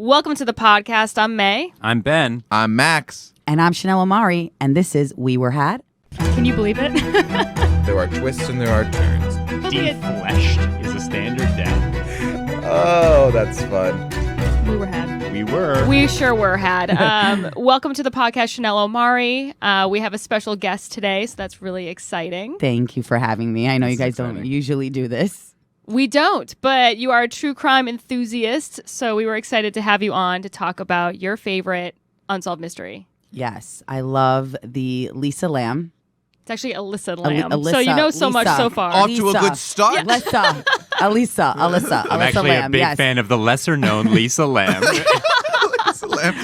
Welcome to the podcast. I'm Mae. I'm Ben. I'm Max. And I'm Chanel Omari, and this is We Were Had. Can you believe it? There are twists and there are turns. Defleshed is a standard death. Oh, that's fun. We were had. We were. We sure were had. Welcome to the podcast, Chanel Omari. We have a special guest today, so that's really exciting. Thank you for having me. I know you guys exciting. don't usually do this. We don't, but you are a true crime enthusiast, so we were excited to have you on to talk about your favorite unsolved mystery. Yes, I love the Elisa Lam. It's actually Elisa Lam. Elisa, so you know so much Lisa. so far. Off to a good start. Yeah. Elisa I'm actually Lam, a big yes. fan of the lesser-known Lisa Lam.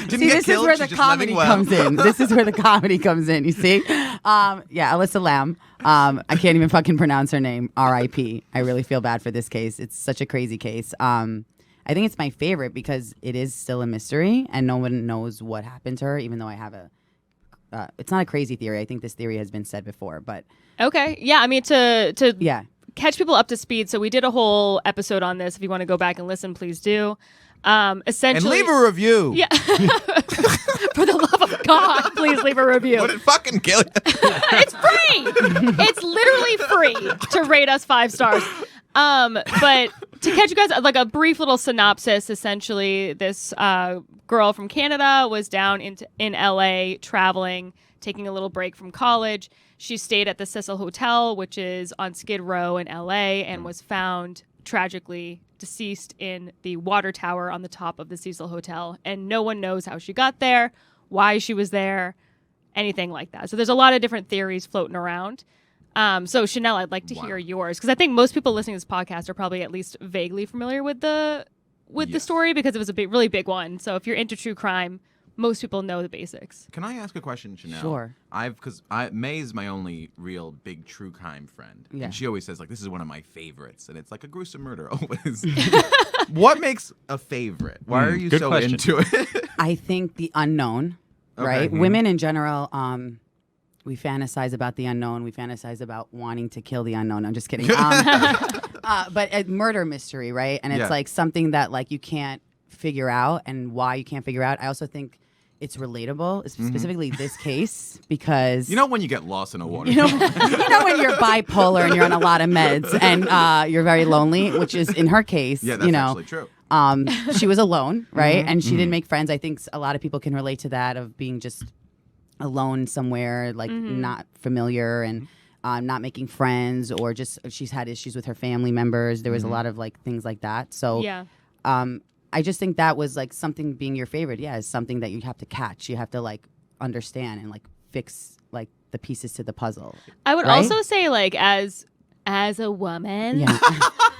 Didn't See, get this is killed, where she's the just comedy living well. comes in. This is where the comedy comes in, you see? Yeah, Elisa Lam. I can't even fucking pronounce her name. R.I.P. I really feel bad for this case. It's such a crazy case. I think it's my favorite because it is still a mystery and no one knows what happened to her, even though I have it's not a crazy theory. I think this theory has been said before, but Okay. Yeah, I mean, to yeah. catch people up to speed, so we did a whole episode on this. If you want to go back and listen, please do. Essentially, And leave a review. Yeah. For the love of God, please leave a review. Would it fucking kill you? It's free. It's literally free to rate us 5 stars. But to catch you guys, like a brief little synopsis, essentially, this girl from Canada was down in LA traveling, taking a little break from college. She stayed at the Cecil Hotel, which is on Skid Row in LA, and was found tragically deceased in the water tower on the top of the Cecil Hotel. And no one knows how she got there, why she was there, anything like that. So there's a lot of different theories floating around. So Chanel, I'd like to hear yours, because I think most people listening to this podcast are probably at least vaguely familiar with the story because it was a really big one. So if you're into true crime, most people know the basics. Can I ask a question, Chanel? Sure. Because May is my only real big true crime friend. Yeah. And she always says, like, this is one of my favorites. And it's like a gruesome murder always. What makes a favorite? Why are you good so question. into it? I think the unknown, right? Okay. Women in general, we fantasize about the unknown. We fantasize about wanting to kill the unknown. I'm just kidding. But a murder mystery, right? And it's Yeah. like something that like you can't figure out, and why you can't figure out. I also think it's relatable, specifically this case, because You know when you get lost in a water? you know when you're bipolar and you're on a lot of meds and you're very lonely, which is in her case. Yeah, that's you know, actually true. she was alone, right? And she didn't make friends. I think a lot of people can relate to that, of being just alone somewhere, like not familiar and not making friends, or just she's had issues with her family members. There was a lot of like things like that. So Yeah. I just think that was like something, being your favorite. Yeah, is something that you have to catch. You have to like understand and like fix like the pieces to the puzzle. I would Right? also say, like, as a woman. Yeah.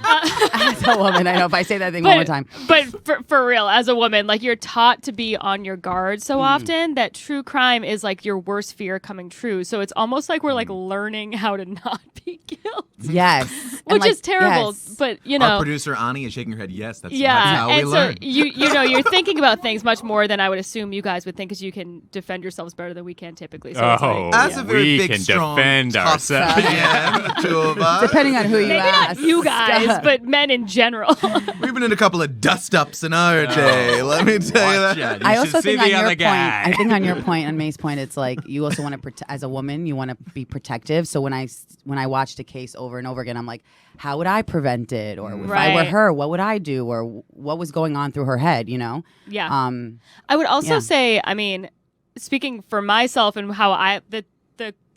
As a woman, I know if I say that thing one more time. But for real, as a woman, like, you're taught to be on your guard so often that true crime is like your worst fear coming true. So it's almost like we're like learning how to not be killed, Yes. And, which like, is terrible. yes. But you Our know, producer, Ani, is shaking her head. Yes, that's yeah. how we And so learn. you know, you're thinking about things much more than I would assume you guys would think, because you can defend yourselves better than we can typically. So it's Oh, like, As a very we big, can strong, defend tough ourselves. man, the two of us. Depending on who you maybe ask. not you guys, but men in general. We've been in a couple of dust-ups in our day. Let me tell you Watch that. out. You I should also see think on the your other point, guy. I think on your point, on May's point, it's like you also want to, as a woman, you want to be protective. So when I watched a case over and over again, I'm like, how would I prevent it? Or if I were Right. her, what would I do? Or what was going on through her head, you know? Yeah. I I would also Yeah. say, I mean, speaking for myself and how the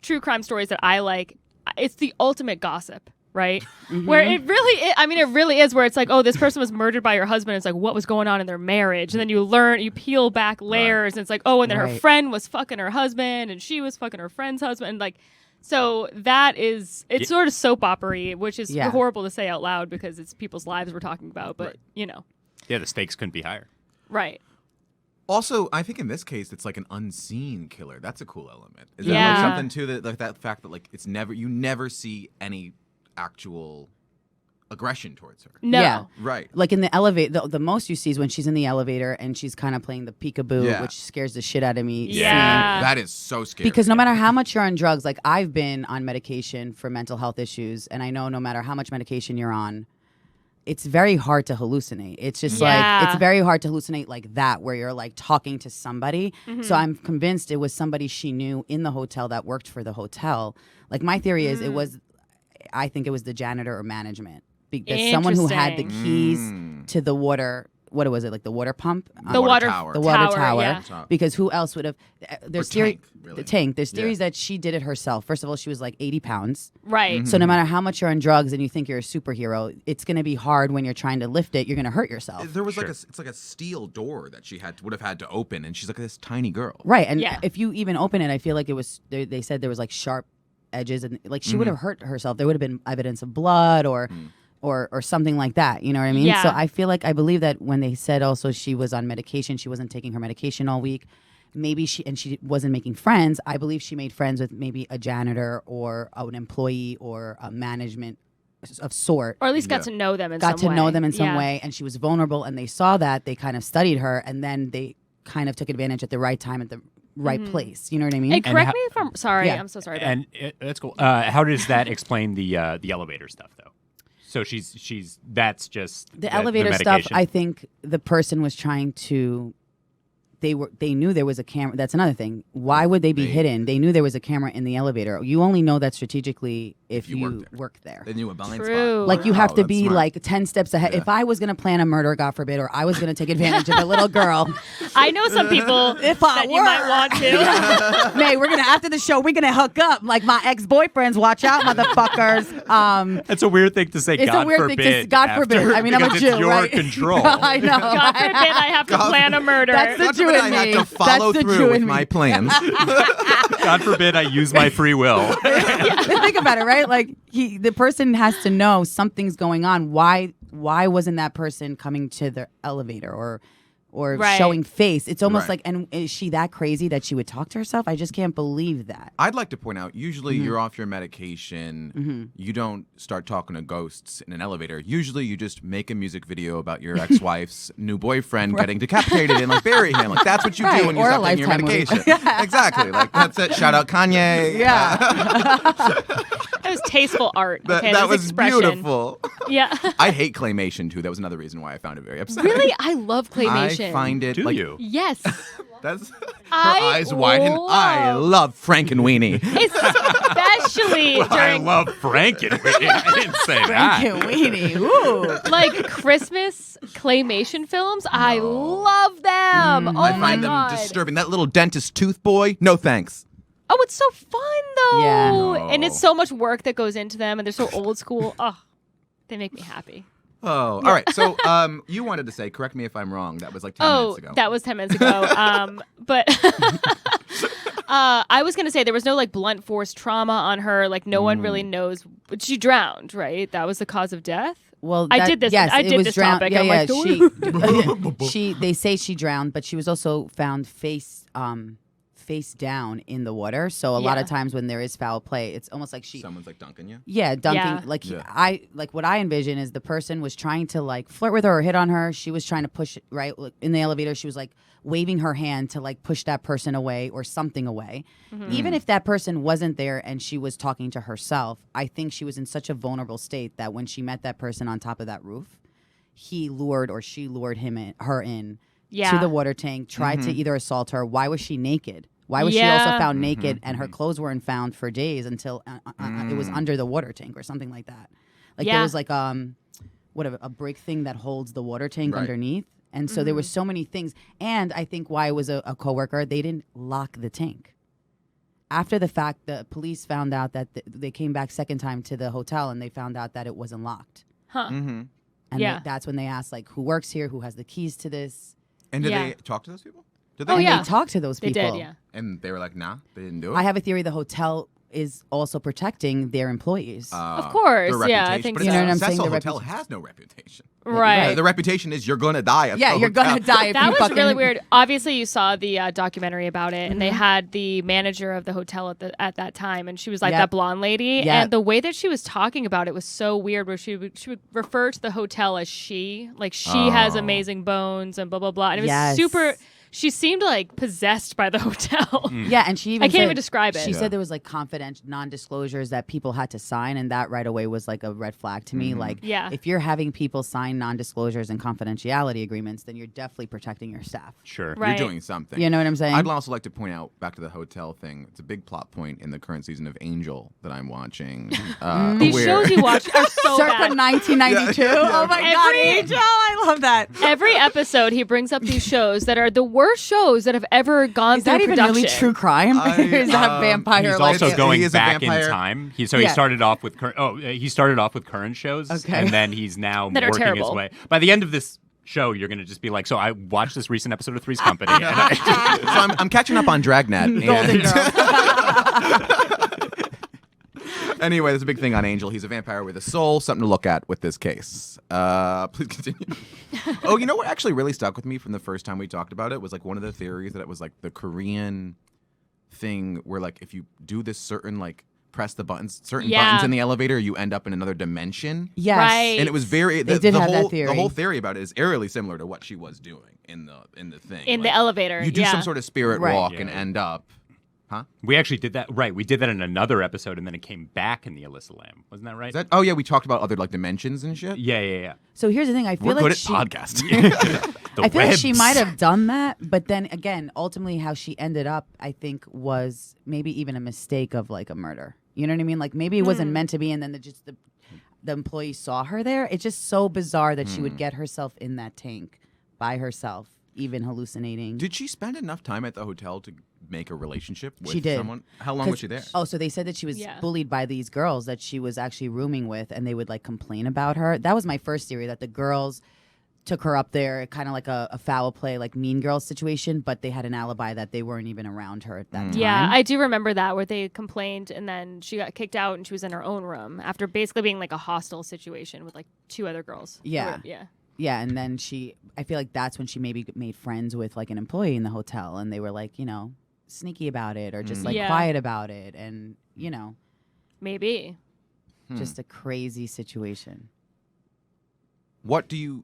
true crime stories that I like, it's the ultimate gossip, right? Where it really is where it's like, oh, this person was murdered by your husband. It's like, what was going on in their marriage? And then you peel back layers, and it's like, oh, and then her Right. friend was fucking her husband, and she was fucking her friend's husband. And like, so that is, it's sort of soap opera-y, which is Yeah. horrible to say out loud because it's people's lives we're talking about. But, you know, Yeah, the stakes couldn't be higher. right. Also, I think in this case, it's like an unseen killer. That's a cool element. Is Yeah. that like something too, that like that fact that like you never see any actual aggression towards her. No. Yeah. Right. like in the elevator, the most you see is when she's in the elevator and she's kind of playing the peekaboo, Yeah. which scares the shit out of me. Yeah. That is so scary. Because no matter how much you're on drugs, like I've been on medication for mental health issues, and I know no matter how much medication you're on, it's very hard to hallucinate. It's just Yeah. like, it's very hard to hallucinate like that, where you're like talking to somebody. So I'm convinced it was somebody she knew in the hotel that worked for the hotel. Like my theory is I think it was the janitor or management. Because someone who had the keys to the water, what was it, like the water pump? The water tower. The water tower, tower. yeah. Because who else would have? There's theory. tank, really. The tank. There's Yeah. theories that she did it herself. First of all, she was like 80 pounds. Right. So no matter how much you're on drugs and you think you're a superhero, it's going to be hard when you're trying to lift it. You're going to hurt yourself. There was it's like a steel door that she would have had to open, and she's like this tiny girl. Right. And Yeah. if you even open it, I feel like it was. They said there was like sharp edges, and like she would have hurt herself. There would have been evidence of blood or something like that. You know what I mean? Yeah. So I believe that when they said also she was on medication, she wasn't taking her medication all week. Maybe she wasn't making friends. I believe she made friends with maybe a janitor or an employee or a management of sort. Or at least got to know them in some way. Got to know them in some Yeah. way, and she was vulnerable, and they saw that. They kind of studied her, and then they kind of took advantage at the right time at the right place. You know what I mean? And correct ho- me if I'm sorry. Yeah. I'm so sorry. Ben. And that's cool. How does that explain the elevator stuff though? So that's just The elevator stuff, medication? I think the person was trying to. They knew there was a camera. That's another thing. Why would they be hidden? They knew there was a camera in the elevator. You only know that strategically if you work there. They knew a blind True. spot. Like you have to That's be smart. like 10 steps ahead. If I was going to plan a murder, God forbid, or I was going to take advantage of a little girl, I know some people If I that you might were. want to. May, we're going to, after the show, we're going to hook up. Like my ex-boyfriends, watch out, motherfuckers. That's a weird thing to say. It's God a weird forbid, thing to God after, forbid. I mean, I'm a because Jew, it's your right? control. I know. God forbid I have to plan a murder. That's the God Jew forbid in I had me. to follow That's the Jew through with in me. my plans. God forbid I use my free will. Think about it, right? Like the person has to know something's going on. Why wasn't that person coming to the elevator or Right. showing face? It's almost Right. like, and is she that crazy that she would talk to herself? I just can't believe that. I'd like to point out, usually Mm-hmm. you're off your medication. You don't start talking to ghosts in an elevator. Usually you just make a music video about your ex-wife's new boyfriend getting decapitated and like bury him. Like that's what you Right, do when you or a stop taking your Lifetime movie. medication. Exactly. Like that's it. Shout out Kanye. Yeah. That was tasteful art. That, Okay, that was was expression. beautiful. Yeah. I hate claymation too. That was another reason why I found it very upsetting. Really, I love claymation. I find it Do like you? Yes. that's her I eyes wide and I love- love Frankenweenie. Especially I during love Frankenweenie. I didn't say that. Weenie. Ooh. like Christmas claymation films. I love them. Oh I my find them god. disturbing. That little dentist tooth boy, no thanks. Oh, it's so fun though. Yeah. No. And it's so much work that goes into them and they're so old school. Oh, they make me happy. Oh, all right. So, you wanted to say, correct me if I'm wrong. That was like 10 minutes ago. That was 10 minutes ago. But I was going to say there was no like blunt force trauma on her. Like no one really knows. She drowned, right? That was the cause of death. Well, I did this- Yes, I it did was this drowned. topic. Yeah, I'm yeah. like, She. They say she drowned, but she was also found face down in the water. So a lot Yeah. of times when there is foul play, it's almost like she. Someone's like dunking you. Yeah, dunking. Yeah. Like Yeah. like what I envision is the person was trying to like flirt with her or hit on her. She was trying to push right like, in the elevator. She was like waving her hand to like push that person away or something away. Even if that person wasn't there and she was talking to herself, I think she was in such a vulnerable state that when she met that person on top of that roof, he lured or she lured her in Yeah. to the water tank, tried to either assault her. Why was she naked? Why was she Yeah. also found naked and her clothes weren't found for days until it was under the water tank or something like that? Like there Yeah. was like a brick thing that holds the water tank Right. underneath. And so there were so many things. And I think why it was a coworker, they didn't lock the tank. After the fact, the police found out that they came back second time to the hotel and they found out that it wasn't locked. Huh. Mm-hmm. And Yeah. that's when they asked like who works here, who has the keys to this. And did Yeah. they talk to those people? Did they? Oh, And yeah. they talked to those They people. did, yeah. And they were like, nah, they didn't do it. I have a theory the hotel is also protecting their employees. Of course, their yeah, I reputation. think But so. it's You know what I'm a saying? successful The hotel reputation. has no reputation. Right. The reputation is you're gonna die. At Yeah, the you're hotel. gonna die if That you was fucking really weird. Obviously, you saw the documentary about it, and they had the manager of the hotel at that time, and she was like Yep. that blonde lady, Yep. and the way that she was talking about it was so weird. Where she would refer to the hotel as she, like she has amazing bones and blah blah blah, and it was Yes. super. she seemed like possessed by the hotel. Yeah, and she even I can't said- even describe it. She Yeah. said there was like confidential non-disclosures that people had to sign, and that right away was like a red flag to me. Like, Yeah. if you're having people sign non-disclosures and confidentiality agreements, then you're definitely protecting your staff. Sure. Right. You're doing something. You know what I'm saying? I'd also like to point out, back to the hotel thing, it's a big plot point in the current season of Angel that I'm watching. These where- shows you watch are so Circa bad. 1992. Oh my God, Every- Angel! I love that. Every episode, he brings up these shows that are the worst shows that have ever gone Is through that even production. really true crime? Is that vampire? He's like also he going is a back in vampire. time. He Yeah. started off with he started off with current shows, Okay. and then he's now That are working his terrible. way. By the end of this show, you're going to just be like, so I watched this recent episode of Three's Company. And So I'm catching up on Dragnet. Golden and- Girl. Anyway, there's a big thing on Angel. He's a vampire with a soul. Something to look at with this case. Please continue. Oh, you know what actually really stuck with me from the first time we talked about it was like one of the theories that it was like the Korean thing where like if you do this certain like press the buttons, certain Yeah. buttons in the elevator, you end up in another dimension. Yes. Right. And it was very They did the have that whole theory. the whole theory about it is eerily similar to what she was doing in the thing. in the Like, elevator. you do yeah. some sort of spirit Right. walk Yeah. and end up. Huh? we actually did that. Right. We did that in another episode, and then it came back in the Elisa Lam. Wasn't that right? Is that? Oh yeah, we talked about other like dimensions and shit. Yeah. So here's the thing. I feel We're like good at she, podcasting. The I feel like she webs. might have done that, but then again, ultimately, how she ended up, I think, was maybe even a mistake of like a murder. You know what I mean? Like maybe it wasn't meant to be, and then the employee saw her there. It's just so bizarre that she would get herself in that tank by herself, even hallucinating. Did she spend enough time at the hotel to make a relationship with She did. someone? How long was she there? Oh, so they said that she was Yeah. bullied by these girls that she was actually rooming with, and they would like complain about her. That was my first theory, that the girls took her up there, kind of like a foul play, like Mean Girls situation, but they had an alibi that they weren't even around her at that time. Yeah, I do remember that where they complained and then she got kicked out and she was in her own room after basically being like a hostile situation with like two other girls. Yeah. Yeah. Yeah, and then I feel like that's when she maybe made friends with like an employee in the hotel, and they were like, sneaky about it or just like Yeah. quiet about it, and Maybe. just a crazy situation. What do you?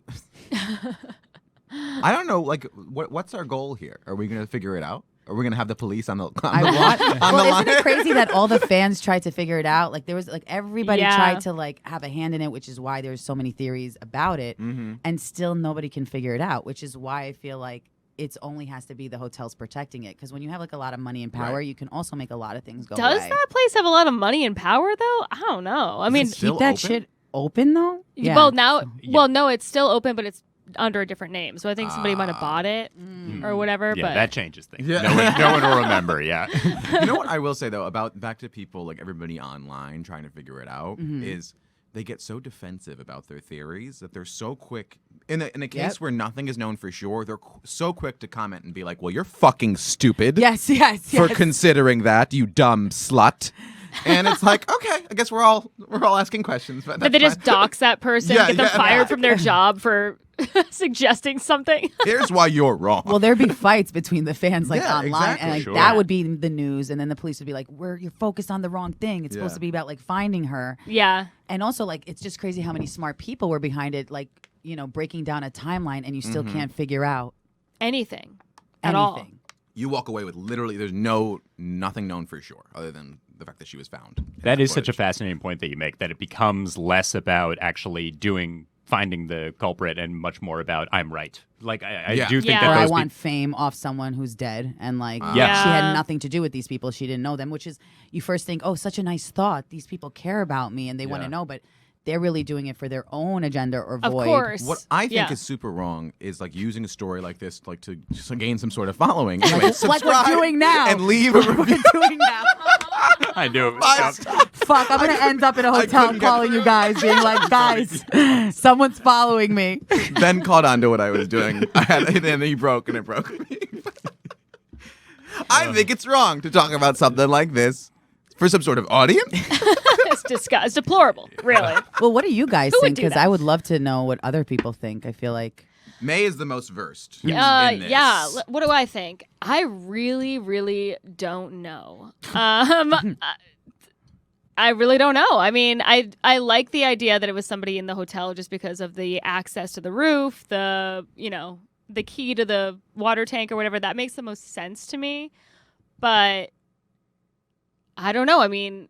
I don't know. Like, what's our goal here? Are we going to figure it out? Are we going to have the police on the I line? want. on the Well, line? isn't it crazy that all the fans tried to figure it out? Like there was like everybody Yeah. tried to like have a hand in it, which is why there's so many theories about it, and still nobody can figure it out. Which is why I feel like it's only has to be the hotels protecting it, because when you have like a lot of money and power, Right. you can also make a lot of things go Does away. that place have a lot of money and power though? I don't know. I mean, still Keep that open? shit open though. Yeah. well now, Yeah. well no, it's still open, but it's under a different name. So I think somebody might have bought it or whatever. Yeah, but that changes things. Yeah. No one will remember. Yeah. You know what I will say though about back to people like everybody online trying to figure it out is they get so defensive about their theories that they're so quick in a case Yep. where nothing is known for sure. They're so quick to comment and be like, "Well, you're fucking stupid yes, for considering that, you dumb slut." And it's like, okay, I guess we're all asking questions, but But they that's just fine. dox that person, Yeah, get them yeah. fired from their job for suggesting something. Here's why you're wrong. Well, there'd be fights between the fans like Yeah, online, exactly. and like Sure. that would be the news, and then the police would be like, you're focused on the wrong thing. It's supposed Yeah. to be about like finding her." Yeah. And also, like, it's just crazy how many smart people were behind it, like, breaking down a timeline, and you still can't figure out Anything. At all. anything. You walk away with literally there's nothing known for sure other than the fact that she was found. in That is such a footage. fascinating point that you make, that it becomes less about actually finding the culprit and much more about I'm right. Like I Yeah. do think Yeah. that Or I those want fame off someone who's dead, and like Yeah. she had nothing to do with these people. She didn't know them, which is, you first think, oh, such a nice thought. These people care about me and they want Yeah. to know, but they're really doing it for their own agenda or Of void. course. What I think Yeah. is super wrong is like using a story like this like to just gain some sort of following. Anyway, Like we're subscribe doing now. and leave a review. Doing now. I do. Fuck, I'm gonna end up in a hotel couldn't get calling you guys, being like, guys, someone's following me. Ben caught on to what I was doing. And then he broke and it broke me. I think it's wrong to talk about something like this for some sort of audience. It's disgusting. It's deplorable, really. Well, what do you guys Who would think? do Because that? I would love to know what other people think. I feel like May is the most versed. in this. Yeah. What do I think? I really, really don't know. I really don't know. I mean, I like the idea that it was somebody in the hotel just because of the access to the roof, the the key to the water tank or whatever, that makes the most sense to me. But I don't know. I mean,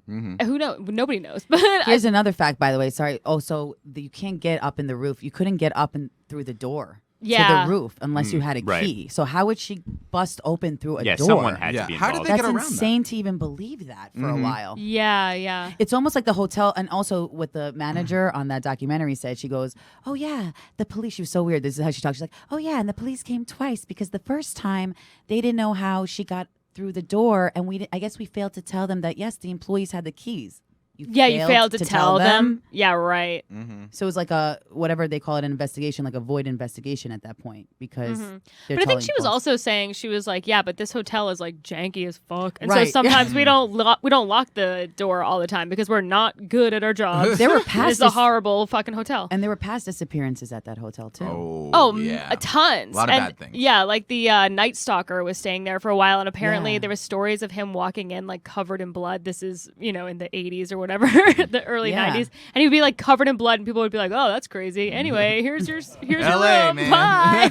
who knows? Nobody knows. But Here's another fact, by the way. Sorry. Oh, so you can't get up in the roof. You couldn't get up and through the door to the roof unless you had a key. So how would she bust open through a door? Someone had to be How did involved. they That's get around insane to even believe that for a while. yeah. It's almost like the hotel, and also what the manager on that documentary said. She goes, "Oh yeah, the police." She was so weird. This is how she talks. She's like, "Oh yeah, and the police came twice because the first time they didn't know how she got through the door, and I guess we failed to tell them that yes, the employees had the keys." You failed to tell them. Yeah, right. So it was like a whatever they call it, an investigation, like a void investigation at that point because. But I think she was also saying, she was like, yeah, but this hotel is like janky as fuck, and so Right. sometimes we don't lock the door all the time because we're not good at our jobs. There were past It's a horrible fucking hotel. and there were past disappearances at that hotel too. Oh, yeah. tons. A lot of And, bad things. Yeah, like the Night Stalker was staying there for a while, and apparently there was stories of him walking in like covered in blood. This is, in the 80s or whatever, the early Yeah. 90s, and he'd be like covered in blood, and people would be like, "Oh, that's crazy." Anyway, here's your LA, room. man.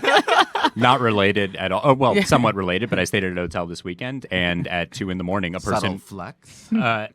Bye. Not related at all. Oh, well, somewhat related, but I stayed at a hotel this weekend, and at 2 a.m, a Subtle person, flex. a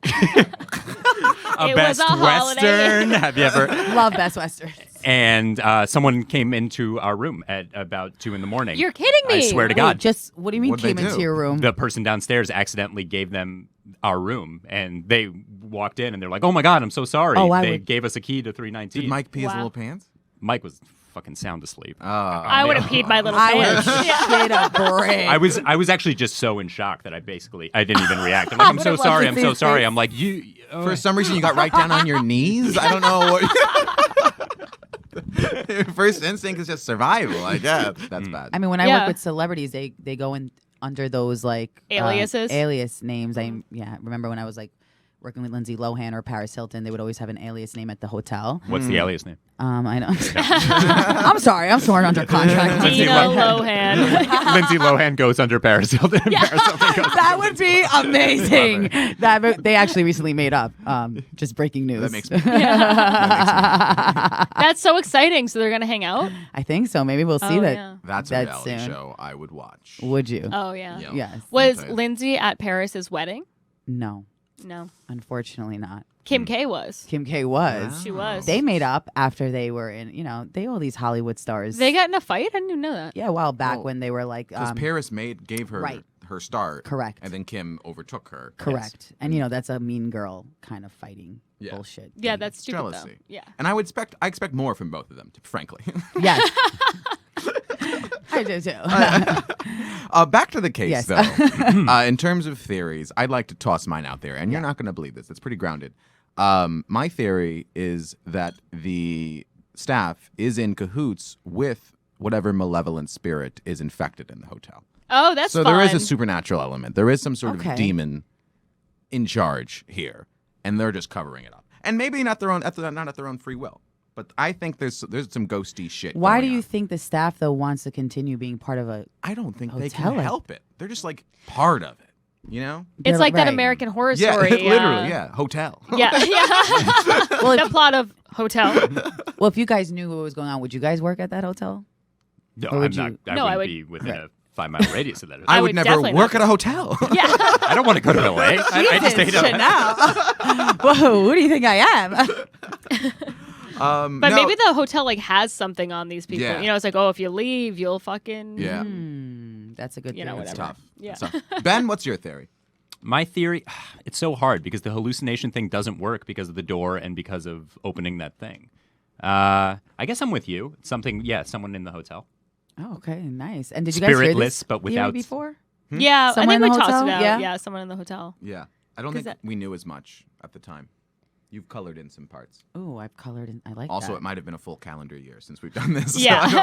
It was Best a holiday. Western. Have you ever? Love Best Western. And someone came into our room at about 2 a.m. You're kidding me. I swear to God. What do you mean What'd they came into do? your room? The person downstairs accidentally gave them our room, and they walked in, and they're like, "Oh my God, I'm so sorry." Oh, I they would- gave us a key to 319. Did Mike pee his Wow. little pants? Mike was fucking sound asleep. I would have peed my little I would pants. have shit a brick. I was actually just so in shock that I didn't even react. I'm like, I'm so would've sorry. loved I'm to so see sorry. his I'm like, you. For some reason, you got right down on your knees. I don't know what. Your first instinct is just survival. I guess that's bad. I mean, when I Yeah. work with celebrities, they go in under those like Aliases? alias names. I remember when I was like working with Lindsay Lohan or Paris Hilton, they would always have an alias name at the hotel. What's the alias name? I know. I'm sorry, I'm sworn under contract. Lindsay Dina Lohan. Lindsay Lohan goes under Paris Hilton. and Paris Hilton goes That would be amazing. That they actually recently made up. Just breaking news. that makes me. That's so exciting. So they're gonna hang out. I think so. Maybe we'll see Oh, that. yeah. That's a That's reality soon. show I would watch. Would you? Oh yeah. Yeah. Yes. Was Okay. Lindsay at Paris's wedding? No, No. unfortunately not. Kim K was. Kim K was. She was. They made up after they were in. They all these Hollywood stars. They got in a fight? I didn't even know that. yeah, a while back Well, when they were like. Because Paris gave her right. her start. Correct. And then Kim overtook her. Correct. And that's a mean girl kind of fighting Yeah. bullshit. Yeah, that's stupid Jealousy. though. Yeah. And I expect more from both of them, frankly. Yes. I do too. Back to the case, Yes. though. In terms of theories, I'd like to toss mine out there, and you're not going to believe this. It's pretty grounded. My theory is that the staff is in cahoots with whatever malevolent spirit is infected in the hotel. Oh, that's So fun. there is a supernatural element. There is some sort Okay. of demon in charge here, and they're just covering it up. And maybe not not at their own free will. But I think there's some ghosty shit. Why do going you on. think the staff though wants to continue being part of a? I don't think they Hotel can it. help it. They're just like part of it. You know? It's They're like that right. American Horror Yeah, Story. literally. Yeah, hotel. Yeah. Well, The plot of Hotel. Well, if you guys knew what was going on, would you guys work at that hotel? No, Or I'm would not. you- I No, I wouldn't would- be within a 5-mile radius of that. I I would would never definitely work not. at a hotel. Yeah. I don't want to go to LA. I just stayed up. Chanel. Whoa, who do you think I am? But no. maybe the hotel like has something on these people. Yeah. It's like, oh, if you leave, you'll fucking. Yeah, That's a good You thing. know, it's whatever. tough. Yeah. It's tough. Ben, what's your theory? My theory, it's so hard because the hallucination thing doesn't work because of the door and because of opening that thing. I guess I'm with you. It's something, someone in the hotel. Oh, okay, nice. And did you guys hear Spiritless, this but theory without- before? Yeah, Someone I in think the we talked hotel? about Yeah? someone in the hotel. Yeah, I don't 'Cause think we knew as much at the time. You've colored in some parts. Oh, I've colored in. I like Also, that. it might have been a full calendar year since we've done this. Yeah. So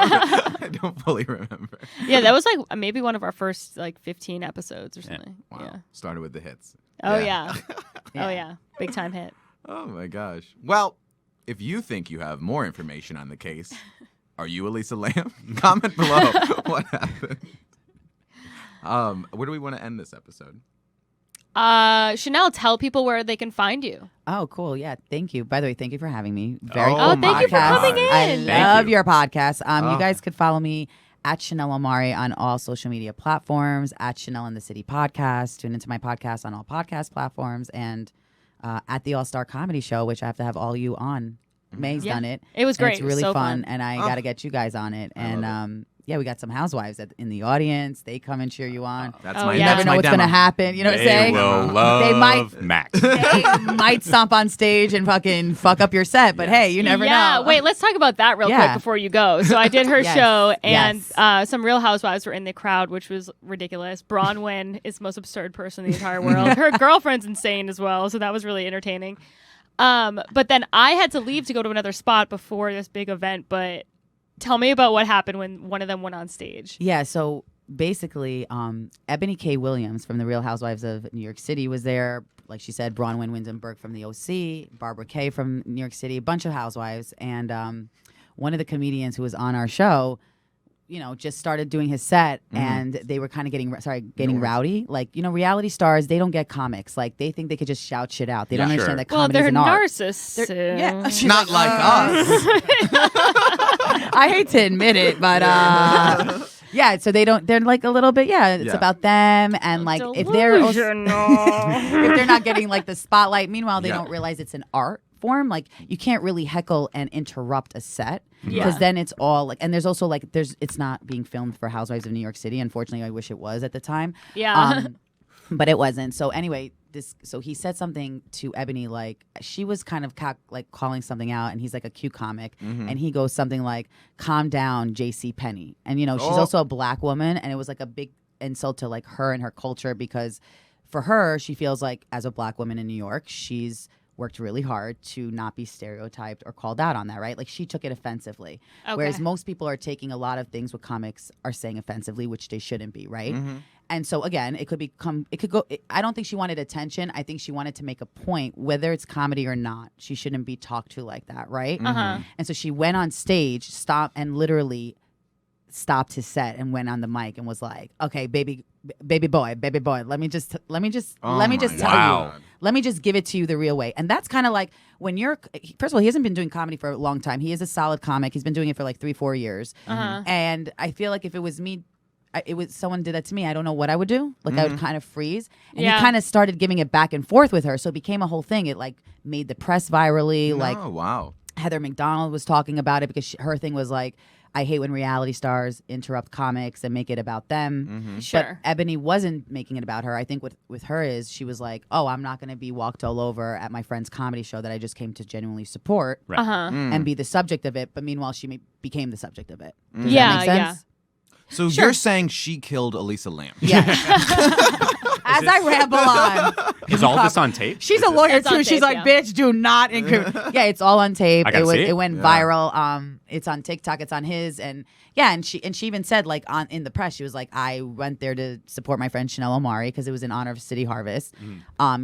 I don't fully remember. Yeah, that was like maybe one of our first like 15 episodes or something. Wow. Yeah. Started with the hits. Oh yeah. Yeah. Oh yeah. Big time hit. Oh my gosh. Well, if you think you have more information on the case, are you Elisa Lam? Comment below what happened. Where do we want to end this episode? Chanel, tell people where they can find you. Oh, cool. Yeah. Thank you. By the way, thank you for having me. Very Oh, cool thank you for podcast. coming in. I Thank love you. your podcast. Oh. You guys could follow me at Chanel Omari on all social media platforms, at Chanel in the City podcast. Tune into my podcast on all podcast platforms, and at the All Star Comedy Show, which I have to have all you on. Mae's Yeah. done it. It was And great. It's It was really so fun, fun. and I got to get you guys on it. And yeah, we got some housewives in the audience. They come and cheer you on. That's Oh, my. yeah. You That's never know my what's demo. going to happen. You know what I'm They saying? will love They might- Max. They might stomp on stage and fucking fuck up your set, but hey, you never yeah. know. Wait, let's talk about that real quick Yeah. before you go. So I did her Yes, show, and yes. some Real Housewives were in the crowd, which was ridiculous. Bronwyn is the most absurd person in the entire world. Her girlfriend's insane as well, so that was really entertaining. But then I had to leave to go to another spot before this big event. But tell me about what happened when one of them went on stage. Yeah, so basically, Ebony K. Williams from The Real Housewives of New York City was there. Like she said, Bronwyn Windenberg from the OC, Barbara Kay from New York City, a bunch of housewives. And one of the comedians who was on our show, just started doing his set, and they were kind of getting rowdy. Like, reality stars, they don't get comics. Like, they think they could just shout shit out. They don't Yeah, understand sure. that Well, comedy they're is an art. narcissists. Yeah, she's Not like us. I hate to admit it, but yeah. So they're like a little bit. Yeah, it's Yeah. about them, and like if they're if they're not getting like the spotlight. Meanwhile, they Yeah. don't realize it's an art form. Like you can't really heckle and interrupt a set because Yeah. then it's all like. And there's also like it's not being filmed for Housewives of New York City. Unfortunately, I wish it was at the time. Yeah. But it wasn't. So anyway, so he said something to Ebony, like she was kind of calling something out, and he's like a cute comic, and he goes something like, "Calm down, J.C. Penney," and she's also a black woman, and it was like a big insult to like her and her culture, because for her, she feels like as a black woman in New York, she's worked really hard to not be stereotyped or called out on that, right? Like she took it offensively. Okay. Whereas most people are taking a lot of things what comics are saying offensively, which they shouldn't be, right? And so again, it could go. I don't think she wanted attention. I think she wanted to make a point, whether it's comedy or not. She shouldn't be talked to like that, right? And so she went on stage, stopped his set and went on the mic and was like, "Okay, baby boy, let me just tell my you. God. Let me just give it to you the real way." And that's kind of like when first of all, he hasn't been doing comedy for a long time. He is a solid comic. He's been doing it for like 3-4 years. And I feel like if it was me, someone did that to me, I don't know what I would do. Like I would kind of freeze. And Yeah. he kind of started giving it back and forth with her. So it became a whole thing. It like made the press virally. Like Oh wow. Heather McDonald was talking about it because her thing was like, I hate when reality stars interrupt comics and make it about them. Sure. But Ebony wasn't making it about her. I think with her is she was like, oh, I'm not going to be walked all over at my friend's comedy show that I just came to genuinely support Right. and be the subject of it. But meanwhile, she became the subject of it. Does Yeah, that make sense? So you're saying she killed Elisa Lam? Yeah. As I ramble on. Is all this on tape? She's a lawyer It's on too. She's tape, like, yeah. bitch, do not incriminate. Yeah, it's all on tape. I gotta see it. It went Yeah. viral. It's on TikTok. It's on his, and yeah, and she even said like in the press, she was like, I went there to support my friend Chanel Omari because it was in honor of City Harvest.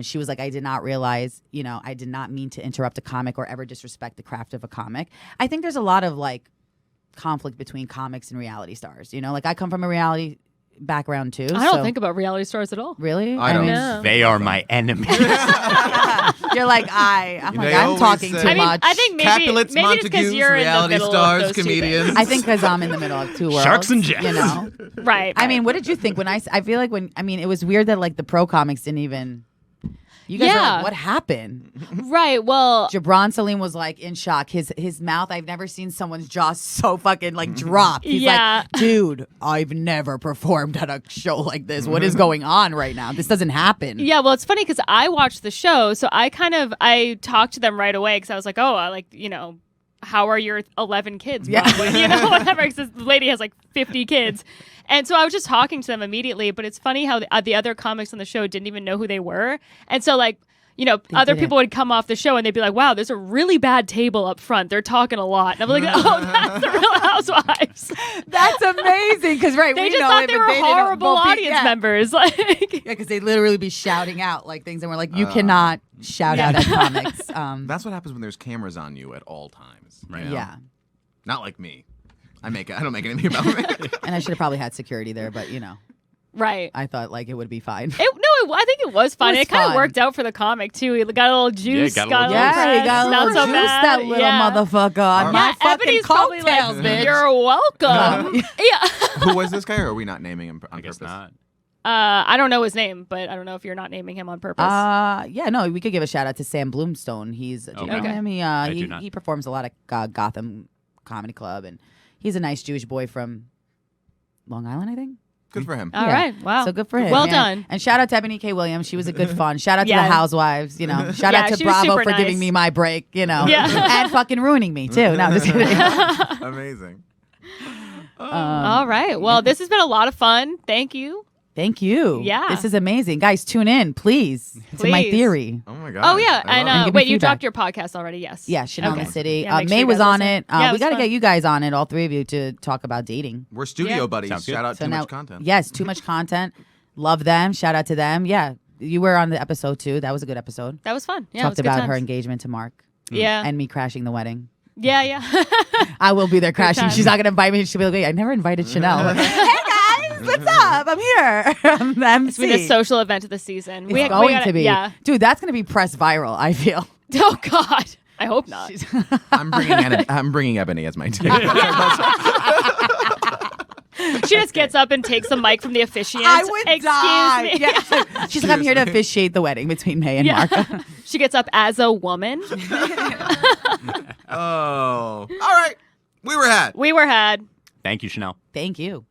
She was like, I did not realize, I did not mean to interrupt a comic or ever disrespect the craft of a comic. I think there's a lot of like conflict between comics and reality stars. Like I come from a reality background too. I don't so- think about reality stars at all. Really. I don't. No. They are my enemy. You're like I'm They like I'm always talking say- too I mean, much. I think maybe Capulets, maybe it's because Montagues, you're in the reality middle stars, of those two comedians. things. I think because I'm in the middle of two worlds. Sharks and jets. Right. I mean, what did you think when I feel like it was weird that like the pro comics didn't even. You guys were Yeah. like, what happened? right. Well, Jabron Salim was like in shock. His mouth, I've never seen someone's jaw so fucking like drop. He's Yeah. like, dude, I've never performed at a show like this. What is going on right now? This doesn't happen. yeah. Well, it's funny because I watched the show, so I talked to them right away because I was like, oh, how are your 11 kids? Yeah. Probably, whatever. Because this lady has like 50 kids. And so I was just talking to them immediately. But it's funny how the other comics on the show didn't even know who they were. And so like, other didn't. people would come off the show and they'd be like, wow, there's a really bad table up front. They're talking a lot. And I'm like, oh, that's the Real Housewives. That's amazing. Because right, They we just know thought it, they but were they didn't- horrible well, audience members. Like, Yeah, because they literally be shouting out like things, and we're like, you cannot shout out at comics. That's what happens when there's cameras on you at all times. Right. you know? Yeah, Not like me. I don't make anything about me. and I should have probably had security there, but right. I thought like it would be fine. No, I think it was fun. It was It kind of fun. worked out for the comic too. He got a little juice. got a got little a little juice. Yeah, he press, got a not little so juice, bad. that little Yeah. motherfucker on my fucking Ebony's probably coattails, like, bitch. "You're welcome." Yeah. Who was this guy, or are we not naming him on I guess purpose? not. I don't know his name, but I don't know if you're not naming him on purpose. Yeah, no, we could give a shout out to Sam Bloomstone. Do you know Okay. him? I do not. He performs a lot at Gotham Comedy Club, and he's a nice Jewish boy from Long Island, I think. Good for him. All right. Wow. So good for him. Well yeah. done. And shout out to Ebony K. Williams. She was a good fun. Shout out to Yeah. the housewives. Shout Yeah, out to she was Bravo super for nice. giving me my break. Yeah. And fucking ruining me too. No, I'm just kidding. Amazing. All right. Well, this has been a lot of fun. Thank you. Thank you. Yeah. This is amazing. Guys, tune in, please. To my Please. theory. Oh my god. Oh yeah, I and love it. give me wait, you feedback. dropped your podcast already? Yes. Yeah, Chanel in Okay. the City. Yeah, make sure May you was guys on listen. it. Yeah, it We was got to fun. get you guys on it, all three of you, to talk about dating. We're studio Yeah. buddies. Sounds good. Shout out So too now, much content. yes, too much content. Love them. Shout out to them. Yeah, you were on the episode too. That was a good episode. That was fun. Yeah. it Talked was good about times. her engagement to Mark Yeah. and me crashing the wedding. Yeah. Yeah. I will be there crashing. times. She's not gonna invite me. She'll be like, "Wait, I never invited Chanel." Hey guys, what's up? I'm here. I'm the MC. It's been the social event of the season. It's we going gotta- to be. Yeah. Dude, that's gonna be press viral. I feel. Oh God. I hope not. I'm bringing Ebony as my team. She just gets up and takes the mic from the officiant. I would Excuse die. me. Yeah, she's like, I'm here to officiate the wedding between May and Yeah. Mark. She gets up as a woman. Oh. All right. We were had. We were had. Thank you, Chanel. Thank you.